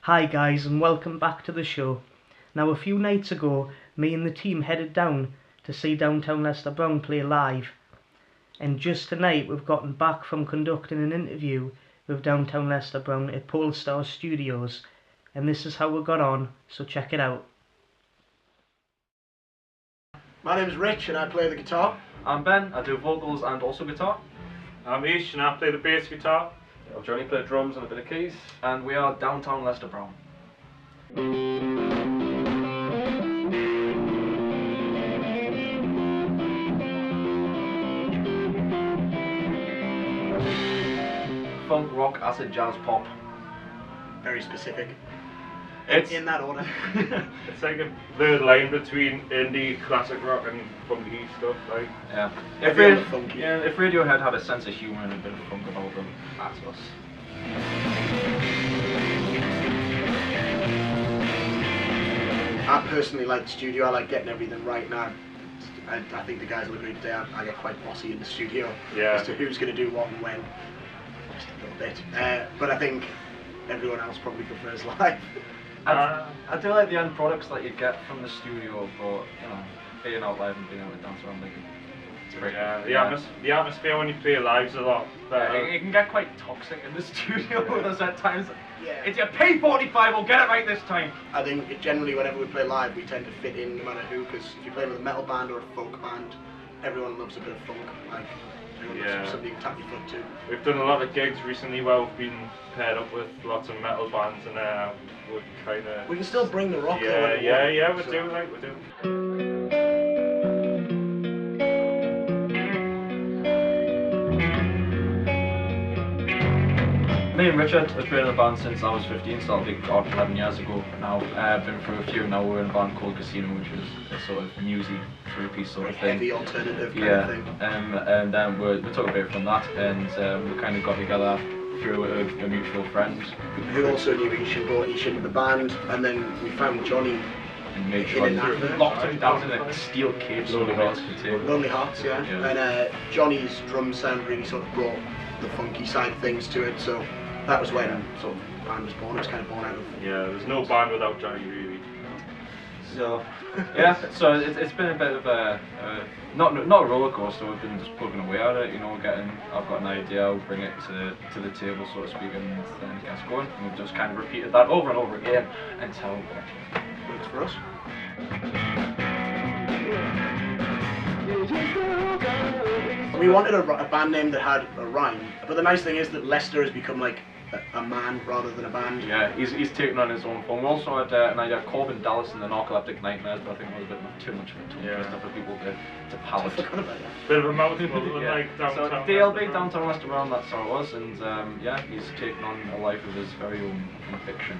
Hi guys, and welcome back to the show. Now, a few nights ago, me and the team headed down to see Downtown Leicester Brown play live, and just tonight we've gotten back from conducting an interview with Downtown Leicester Brown at Polestar Studios, and this is how we got on, so check it out. My name's Rich and I play the guitar. I'm Ben, I do vocals and also guitar. I'm Ish and I play the bass guitar. I'm Johnny, play drums and a bit of keys. And we are Downtown Leicester Brown. Funk, rock, acid, jazz, pop. Very specific. It's In that order. it's like a blurred line between indie, classic rock and funky stuff. Like Yeah. Everyone funky. If Radiohead had a sense of humour and a bit of funk about them, that's us. I personally like the studio. I like getting everything right now. I think the guys will agree today. I get quite bossy in the studio as to who's going to do what and when. Just a little bit. But I think everyone else probably prefers live. I do like the end products that you get from the studio, but you know, being out live and being able to dance around like it's great. Yeah, the atmosphere when you play live is a lot better. It can get quite toxic in the studio with us at times. Yeah. It's your P45, we'll get it right this time. I think generally whenever we play live, we tend to fit in no matter who. Because if you're playing with a metal band or a folk band, everyone loves a bit of funk. Like everyone loves something you can tap your foot to. We've done a lot of gigs recently where we've been paired up with lots of metal bands, and we're kind of. We can still bring the rock. Yeah, we do. Me and Richard have been in a band since I was 15, so that'll be 11 years ago now. I've been through a few now. We're in a band called Casino, which is a sort of newsy, three-piece sort of thing. Heavy alternative kind of thing. And then we took a break from that, and we kind of got together through a mutual friend. Who also knew Ish and brought Ish into the band, and then we found Johnny. And made sure locked him down in a steel cage so Lonely Hearts, yeah. And Johnny's drum sound really sort of brought the funky side of things to it, so that was when sort of the band was born. It was kind of born out of. Yeah, there's no band without Johnny really. So yeah, so it's been a bit of a not a roller coaster. We've been just plugging away at it, you know, I've got an idea, I'll bring it to the table, so to speak, and then it gets going. And we've just kind of repeated that over and over again until it works for us. We wanted a band name that had a rhyme, but the nice thing is that Lester has become like a man rather than a band. Yeah, he's taken on his own form. We also had an idea of Corbin Dallas and the Narcoleptic Nightmares, but I think it was a bit too much of a tongue twister for people to palate. I forgot about that. Bit of a mouthful, like Downtown. So DLB, Downtown Leicester Brown, that's how it was, and yeah, he's taken on a life of his very own fiction.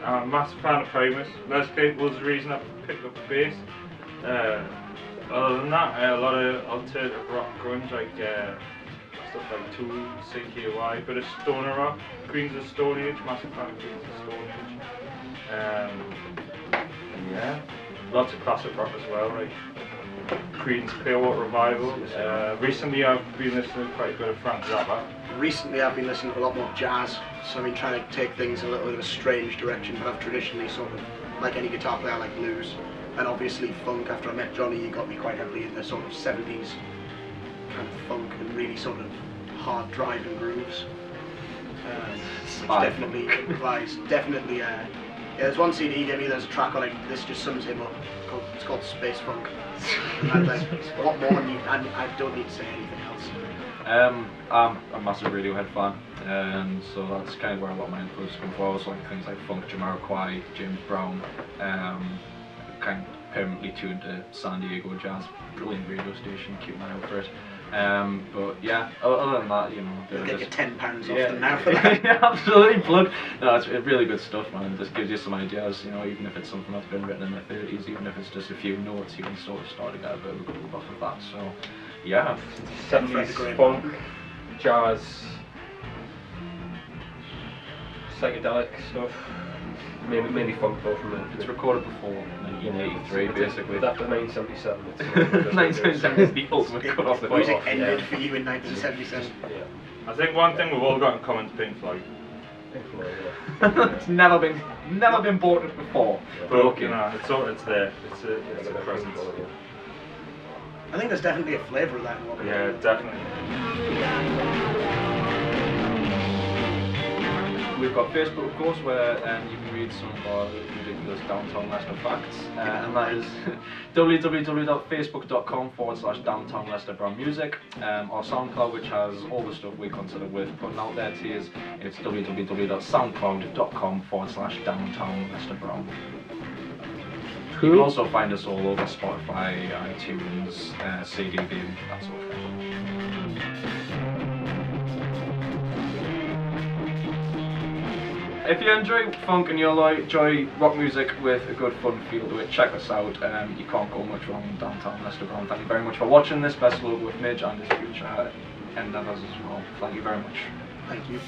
I'm a massive fan of Primus. Les Claypool was the reason I picked up the bass. Other than that, a lot of alternative rock grunge, like stuff like Tool, CKY, bit of stoner rock. Queens of Stone Age, massive fan of Queens of Stone Age. And yeah, lots of classic rock as well, like Creedence Clearwater Revival. Recently I've been listening to quite a bit of Frank Zappa. Recently I've been listening to a lot more jazz, so I've been trying to take things a little bit of a strange direction, but I've traditionally sort of, like any guitar player, I like blues. And obviously funk. After I met Johnny, he got me quite heavily in the sort of 70s kind of funk and really sort of hard driving grooves. Which definitely applies. Definitely, yeah, there's one CD he gave me, there's a track on it, this just sums him up. It's called Space Funk. And like, what more and I don't need to say anything else. I'm a massive Radiohead fan, so that's kind of where a lot of my influence come from. I also like things like funk, Jamiroquai, James Brown, kind of permanently tuned to San Diego Jazz, brilliant radio station, keep an eye out for it. But yeah, other than that, you know, you'll get your £10 off them now for that. Yeah, absolutely, plug. No, it's really good stuff, man. It just gives you some ideas, you know, even if it's something that's been written in the 30s, even if it's just a few notes, you can sort of start to get a bit of a groove off of that. So yeah, 70s funk, jazz, psychedelic stuff. Maybe funk though from the. It's recorded before 1983, basically. After 1977. 1977 is the ultimate cut off the Music point. ended for you in 1977. Yeah. I think one thing we've all got in common is Pink Floyd. It's never been bought before. But you know, it's there. It's a presence. I think there's definitely a flavour of that in what we're Yeah, doing. definitely. We've got Facebook, of course, where you can read some of our ridiculous downtown Leicester facts, and that is www.facebook.com/downtown Leicester Brown Music, or SoundCloud, which has all the stuff we consider worth putting out there to you. It's www.soundcloud.com/downtown Leicester Brown. You can also find us all over Spotify, iTunes, CD View, that sort of thing. If you enjoy funk and you enjoy rock music with a good fun feel to it, check us out. You can't go much wrong in downtown Leicester Brown. Thank you very much for watching this. Best of luck with Midge and his future endeavours as well. Thank you very much. Thank you.